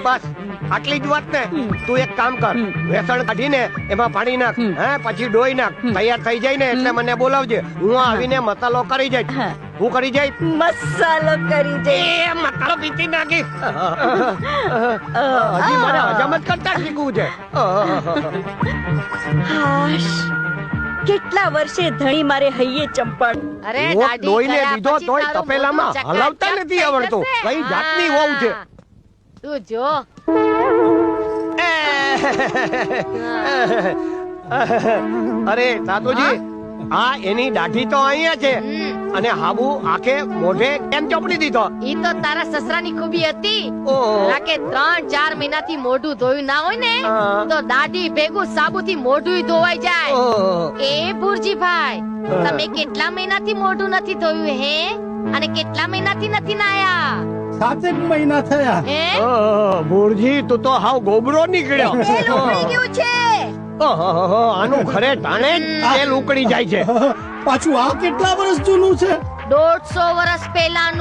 બસ આટલી જ વાત ને. તું એક કામ કર, વેસણ કાઢીને એમાં પાણી નાખ, પછી ડોઈ નાખ. તૈયાર થઈ જાય ને એટલે મને બોલાવજે. હું આવીને મસાલો કરી જઈશ. હું કરી જઈશ. મસાલો કરી દે. એ મસાલો પીતી નાખી. હજી મારે હજમ જ કરતા શીખવું છે. હાશ, કેટલા વર્ષે ધણી મારે હૈયે ચંપણ. અરે લોટ દાઢી ડોઈને કર્યા દીધો પછી તોય તારું તપેલામાં મોઢું હલાવતા ચકાચક નથી થઈ આવડતું. જશે. કઈ જાતની વહુ છે. હા. તું જો અરે સાતુજી, આ એની દાઢી તો અહીંયા છે અને હાબુ આખે મોઢે કેમ ચોપડી દીધો? ઈ તો તારા સસરાની ખૂબી હતી. ઓહો. કે 3-4 મહિનાથી મોઢું ધોયું ના હોય ને હા. તો દાઢી ભેગું સાબુથી મોઢું ધોવાઈ જાય. ઓહો. એ ભુરજીભાઈ, તમે કેટલા મહિનાથી મોઢું નથી ધોયું હે? અને કેટલા મહિનાથી નથી નાયા 7 મહિના થયા. હે? ઓહો, ભુરજી તું તો હાવ ગોબરો નીકળ્યો. તેલ ઉકળી ગયું છે. ઓહો, આનું ખરે ટાણે જ તેલ ઉકળી જાય છે. પાછું આ કેટલા વર્ષ જૂનું છે? 150 વર્ષ પહેલાનું.